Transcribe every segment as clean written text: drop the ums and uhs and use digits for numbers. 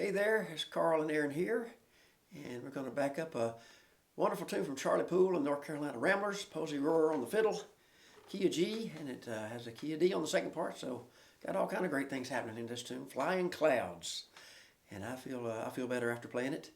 Hey there, it's Carl and Erynn here, and we're going to back up a wonderful tune from Charlie Poole and North Carolina Ramblers, Posey Roar on the fiddle, key of G, and it has a key of D on the second part, so got all kind of great things happening in this tune. Flyin Clouds, and I feel better after playing it,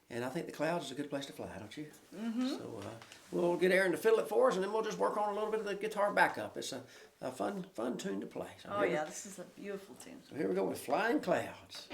and I think the clouds is a good place to fly, don't you? Mm-hmm. So we'll get Erynn to fiddle it for us, and then we'll just work on a little bit of the guitar backup. It's a fun tune to play. So Oh yeah, this is a beautiful tune. So here we go with Flyin Clouds.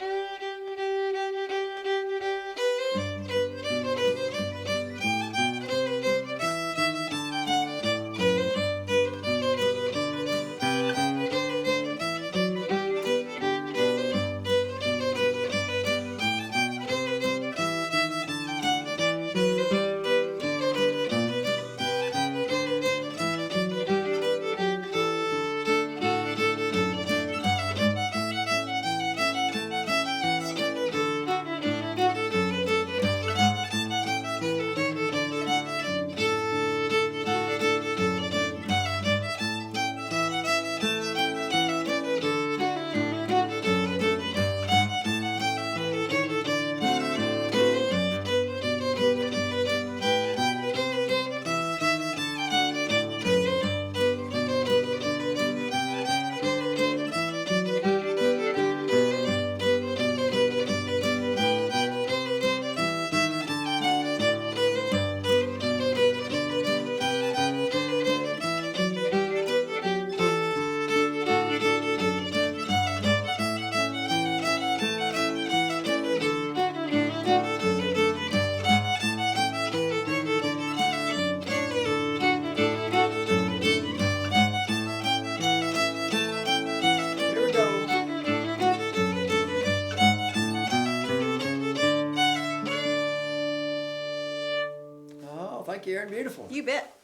Thank you, Erynn. Beautiful. You bet.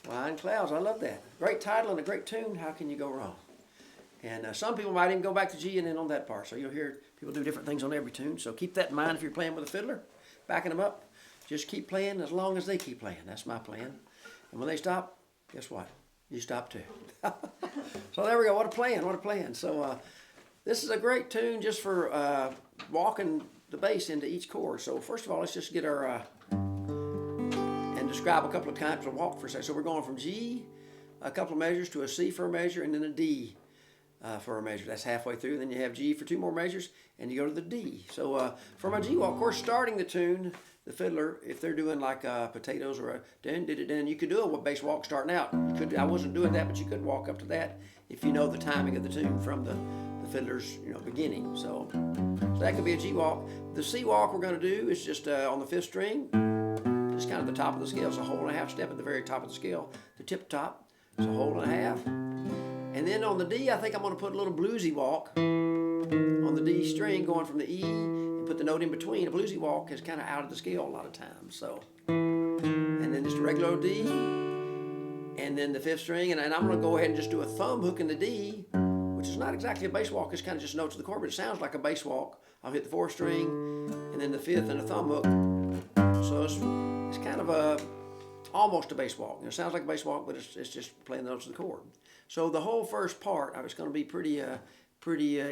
Flyin Clouds. I love that. Great title and a great tune. How can you go wrong? And some people might even go back to G and then on that part. So you'll hear people do different things on every tune. So keep that in mind if you're playing with a fiddler, backing them up. Just keep playing as long as they keep playing. That's my plan. And when they stop, guess what? You stop too. So there we go. What a plan. What a plan. So this is a great tune just for walking the bass into each chord. So first of all, let's just get our... describe a couple of times a walk for a second. So we're going from G, a couple of measures, to a C for a measure, and then a D for a measure. That's halfway through. Then you have G for two more measures, and you go to the D. So from a G walk, of course, starting the tune, the fiddler, if they're doing like potatoes or a dun, you could do a bass walk starting out. You could. I wasn't doing that, but you could walk up to that if you know the timing of the tune from the fiddler's beginning. So that could be a G walk. The C walk we're going to do is just on the fifth string. It's kind of the top of the scale. It's a whole and a half step at the very top of the scale. The tip top, it's a whole and a half. And then on the D, I think I'm going to put a little bluesy walk on the D string going from the E and put the note in between. A bluesy walk is kind of out of the scale a lot of times. So, and then just a regular D, and then the fifth string, and I'm going to go ahead and just do a thumb hook in the D, which is not exactly a bass walk. It's kind of just notes of the chord, but it sounds like a bass walk. I'll hit the fourth string, and then the fifth and a thumb hook. So it's kind of almost a bass walk. It sounds like a bass walk, but it's just playing the notes of the chord. So the whole first part, it's going to be pretty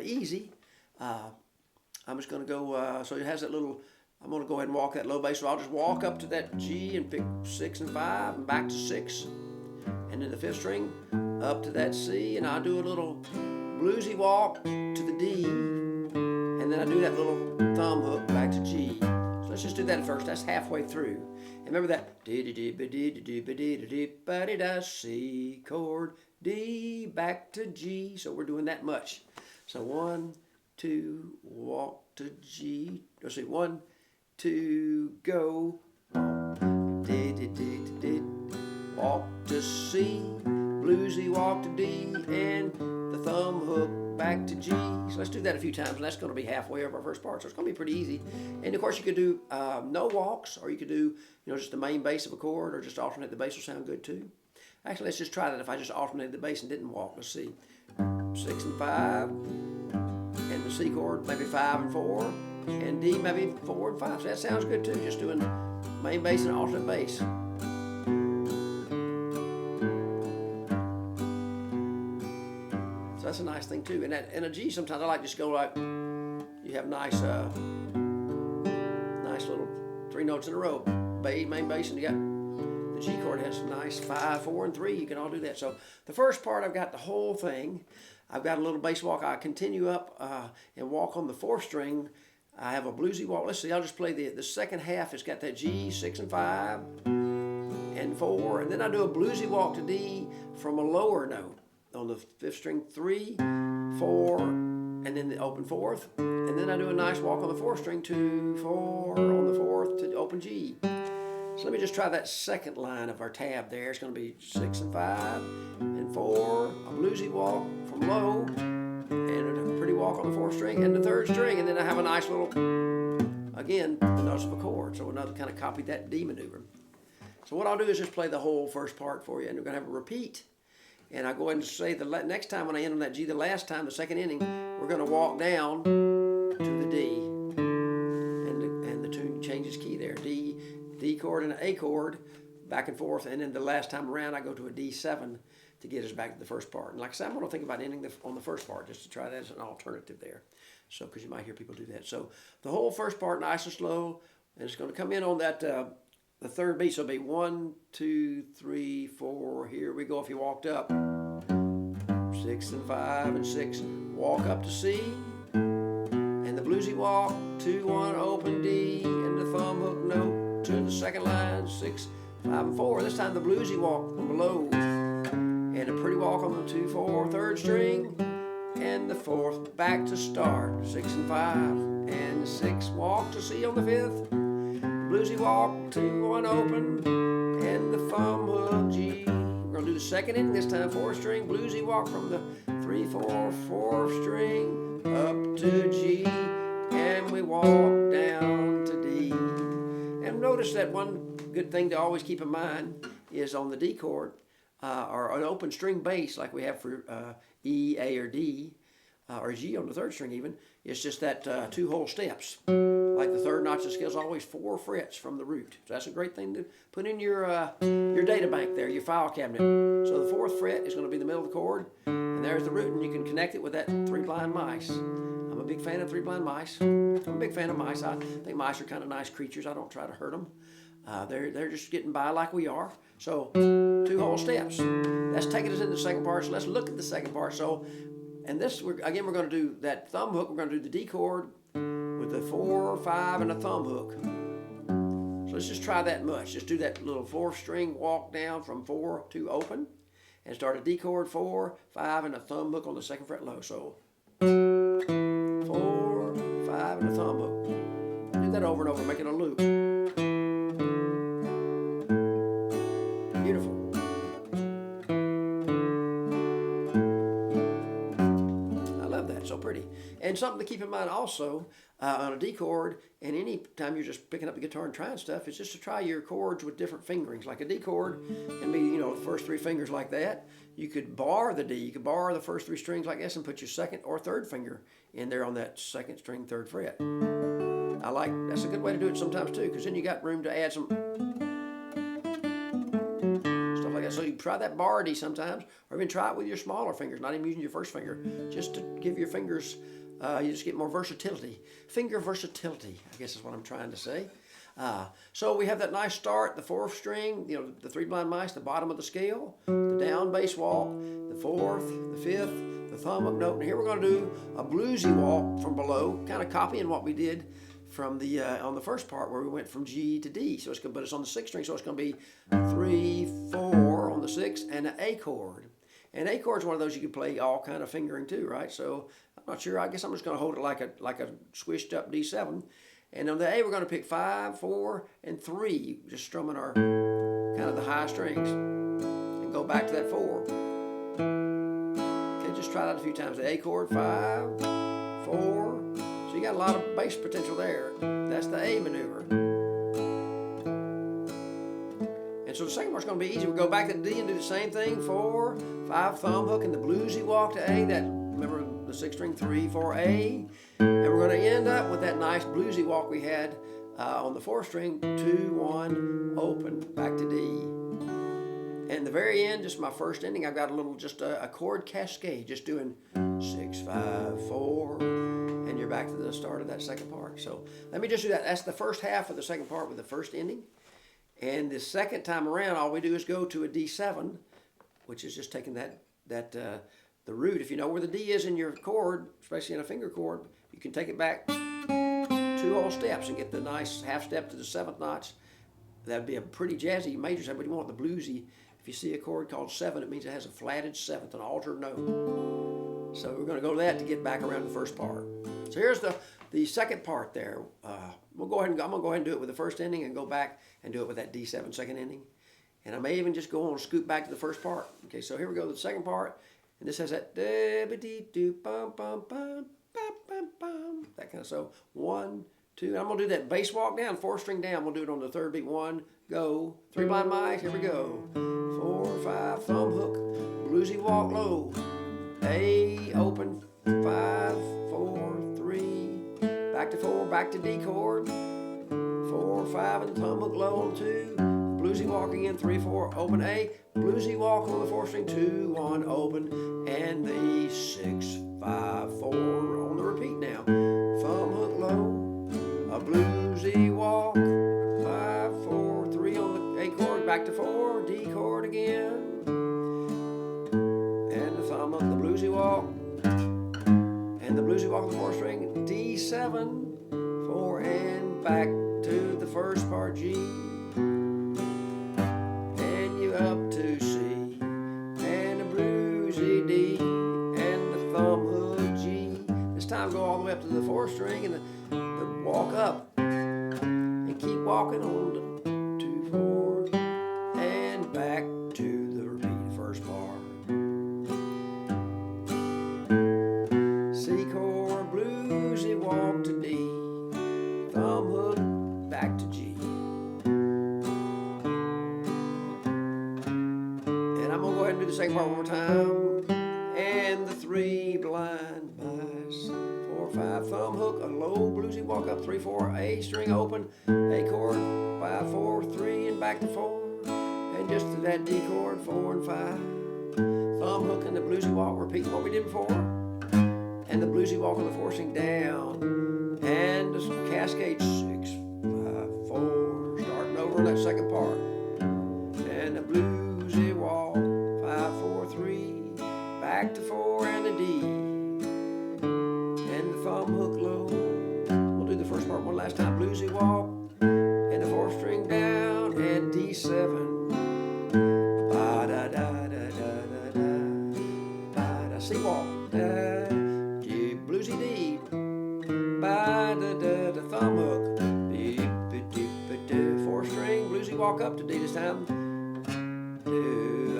easy. I'm just going to go, so it has that little, I'm going to go ahead and walk that low bass. So I'll just walk up to that G and pick 6 and 5 and back to 6. And then the fifth string up to that C, and I'll do a little bluesy walk to the D, and then I do that little thumb hook back to G. Let's just do that first. That's halfway through. And remember that C chord, D back to G. So we're doing that much. So 1, 2, walk to G. Let's see, 1, 2, go. Walk to C, bluesy walk to D, and the thumb hook back to G. So let's do that a few times, and that's going to be halfway of our first part. So it's going to be pretty easy. And of course, you could do no walks, or you could do just the main bass of a chord, or just alternate the bass will sound good too. Actually, let's just try that. If I just alternated the bass and didn't walk, let's see, 6 and 5, and the C chord maybe 5 and 4, and D maybe 4 and 5. So that sounds good too. Just doing main bass and alternate bass. That's a nice thing too. And a G, sometimes I like just go like you have nice nice little 3 notes in a row. Main bass, and you got the G chord has a nice 5, 4, and 3. You can all do that. So the first part, I've got the whole thing. I've got a little bass walk. I continue up and walk on the 4th string. I have a bluesy walk. Let's see, I'll just play the second half. It's got that G, 6 and 5, and 4. And then I do a bluesy walk to D from a lower note. On the 5th string, 3, 4, and then the open 4th. And then I do a nice walk on the 4th string, 2, 4, on the 4th to open G. So let me just try that second line of our tab there. It's going to be 6 and 5 and 4, a bluesy walk from low, and a pretty walk on the 4th string and the 3rd string. And then I have a nice little, again, the notes of a chord. So another kind of copy that D maneuver. So what I'll do is just play the whole first part for you, and we're going to have a repeat. And I'll go ahead and say the next time when I end on that G, the last time, the second ending, we're going to walk down to the D. And the tune changes key there. D chord and an A chord, back and forth. And then the last time around, I go to a D7 to get us back to the first part. And like I said, I'm going to think about ending on the first part, just to try that as an alternative there. So, because you might hear people do that. So the whole first part, nice and slow. And it's going to come in on that... the 3rd beat, so it'll be 1, 2, 3, 4. Here we go. If you walked up, 6 and 5 and 6, walk up to C, and the bluesy walk, 2, 1, open D, and the thumb hook note to the second line, 6, 5 and 4. This time the bluesy walk from below, and a pretty walk on the 2, 4, 3rd string, and the 4th back to start, 6 and 5 and 6, walk to C on the 5th. Bluesy walk, 2, 1, open, and the thumb hook G. We're going to do the second ending this time, 4th string, bluesy walk from the 3, 4, 4th string up to G, and we walk down to D. And notice that one good thing to always keep in mind is on the D chord, or an open string bass like we have for E, A, or D, or G on the 3rd string even, it's just that 2 whole steps. Like the 3rd notch of the scale is always 4 frets from the root. So that's a great thing to put in your data bank there, your file cabinet. So the 4th fret is going to be the middle of the chord, and there's the root, and you can connect it with that 3 blind mice. I'm a big fan of 3 blind mice. I'm a big fan of mice. I think mice are kind of nice creatures. I don't try to hurt them. They're just getting by like we are. So 2 whole steps. That's taking us into the second part. So let's look at the second part. So, and this, again, we're going to do that thumb hook. We're going to do the D chord with the 4, 5, and a thumb hook. So let's just try that much. Just do that little 4th string walk down from 4 to open, and start a D chord, 4, 5, and a thumb hook on the 2nd fret low. So 4, 5, and a thumb hook. Do that over and over, making a loop. Beautiful. I love that. So pretty. And something to keep in mind also on a D chord, and any time you're just picking up the guitar and trying stuff, is just to try your chords with different fingerings. Like a D chord can be, the first 3 fingers like that. You could bar the D. You could bar the first 3 strings like this and put your 2nd or 3rd finger in there on that 2nd string, 3rd fret. That's a good way to do it sometimes too, because then you got room to add some stuff like that. So you try that bar D sometimes, or even try it with your smaller fingers, not even using your first finger, just to give your fingers, you just get more versatility. Finger versatility, I guess is what I'm trying to say. So we have that nice start, the 4th string, the 3 blind mice, the bottom of the scale, the down bass walk, the 4th, the 5th, the thumb hook note, and here we're going to do a bluesy walk from below, kind of copying what we did from the on the first part where we went from G to D. So but it's on the 6th string, so it's going to be 3, 4 on the 6th, and an A chord. And A chord is one of those you can play all kind of fingering too, right? So I'm not sure. I guess I'm just going to hold it like a swished up D7. And on the A, we're going to pick 5, 4, and 3, just strumming our kind of the high strings, and go back to that 4. Okay, just try that a few times. The A chord, 5, 4. So you got a lot of bass potential there. That's the A maneuver. And so the second part's going to be easy. We'll go back to the D and do the same thing. 4, 5, thumb hook, and the bluesy walk to A. That, remember the 6th string, 3, 4, A. And we're going to end up with that nice bluesy walk we had on the 4th string, 2, 1, open, back to D. And the very end, just my first ending, I've got just a chord cascade, just doing 6, 5, 4, and you're back to the start of that second part. So let me just do that. That's the first half of the second part with the first ending. And the second time around, all we do is go to a D7, which is just taking the root. If you know where the D is in your chord, especially in a finger chord, you can take it back 2 whole steps and get the nice half step to the 7th notch. That'd be a pretty jazzy major 7, but you want the bluesy. If you see a chord called 7, it means it has a flatted 7th, an altered note. So we're going to go to that to get back around the first part. So here's the second part there. I'm going to go ahead and do it with the first ending and go back and do it with that D7 second ending. And I may even just go on and scoot back to the first part. Okay, so here we go to the second part. And this has that that kind of, so 1, 2. I'm going to do that bass walk down, 4-string down. We'll do it on the third beat. 1, go. 3 blind mice, here we go. 4, 5, thumb hook, bluesy walk low. A, open, 5, 4, 3. Back to 4, back to D chord. 4, 5, and thumb hook low on 2. Bluesy walk again, 3, 4, open A. Bluesy walk on the 4-string, 2, 1, open. And the 6, 5, 4 on the repeat now. Thumb hook low, a bluesy walk. 5, 4, 3 on the A chord, back to 4, D chord again. And the thumb hook, the bluesy walk. And the bluesy walk on the 4-string, D7, 4, and back to the first part, G. Up to C, and a bluesy D, and the thumb hook G. This time go all the way up to the 4-string and the walk up, and keep walking on to 2, 4, and back to the repeat first part. C chord, bluesy walk to D, thumb hook, back to G. Do the second part one more time. And the 3 blind mice. 4, 5, thumb hook, a low bluesy walk up, 3, 4, A string open, A chord, 5, 4, 3, and back to 4. And just to that D chord, 4 and 5. Thumb hook and the bluesy walk, repeat what we did before. And the bluesy walk on the 4-string down. And the cascade 6, 5, 4, starting over on that second part. And the bluesy walk. 5, 4, 3, back to 4 and a D, and the thumb hook low. We'll do the first part one last time. Bluesy walk, and the 4-string down, and D7. Ba da da da da da da. Ba da C walk, da G bluesy D. Ba da da da thumb hook. Beep beep beep beep. 4-string bluesy walk up to D this time.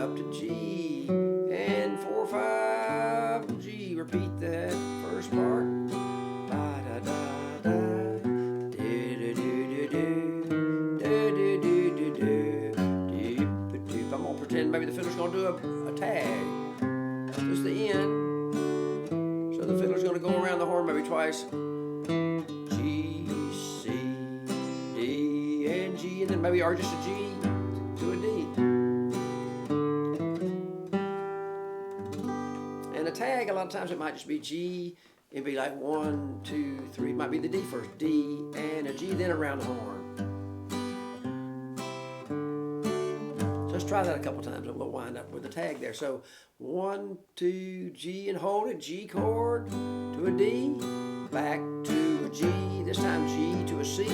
Up to G, and 4, 5, G. Repeat that first part. Ba da da da, do do do do do, do do do do do. I'm gonna pretend maybe the fiddler's gonna do a tag. Just the end. So the fiddler's gonna go around the horn maybe twice. G, C, D, and G, and then maybe or just a G to a D. And a tag, a lot of times it might just be G. It'd be like 1, 2, 3. It might be the D first, D, and a G, then around the horn. So let's try that a couple times and we'll wind up with the tag there. So 1, 2, G, and hold it, G chord to a D, back to a G, this time G to a C,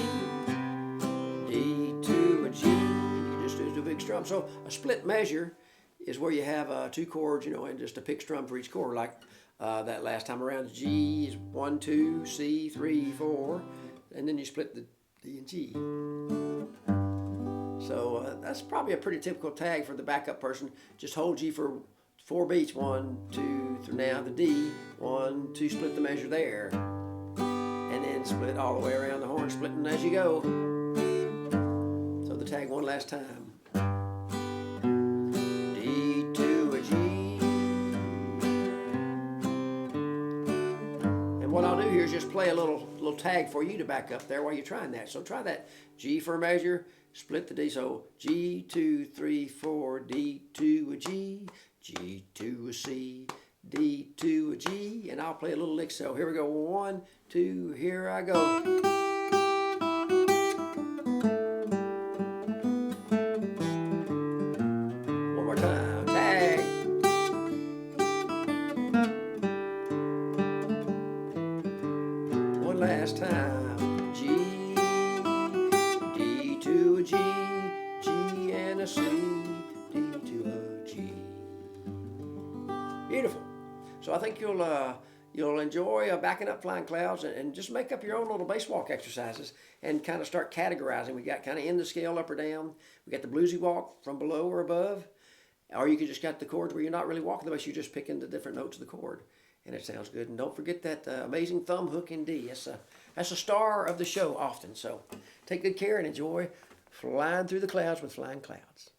D to a G. You can just do a big strum. So a split measure is where you have 2 chords, and just a pick strum for each chord. Like that last time around, G is 1, 2, C, 3, 4, and then you split the D and G. So that's probably a pretty typical tag for the backup person. Just hold G for 4 beats, 1, 2, 3. Now the D, 1, 2, split the measure there, and then split all the way around the horn, splitting as you go. So the tag one last time. What I'll do here is just play a little tag for you to back up there while you're trying that. So try that. G for a measure, split the D. So G, 2, 3, 4, D to a G, G to a C, D to a G, and I'll play a little lick. So here we go. 1, 2, here I go. One more time. Tag. One last time. G, D to a G, G and a C, D to a G. Beautiful. So I think you'll enjoy backing up Flyin Clouds and just make up your own little bass walk exercises and kind of start categorizing. We got kind of in the scale up or down. We got the bluesy walk from below or above. Or you can just got the chords where you're not really walking the bass, you're just picking the different notes of the chord. And it sounds good. And don't forget that amazing thumb hook in D. That's a star of the show often. So take good care and enjoy flying through the clouds with Flyin Clouds.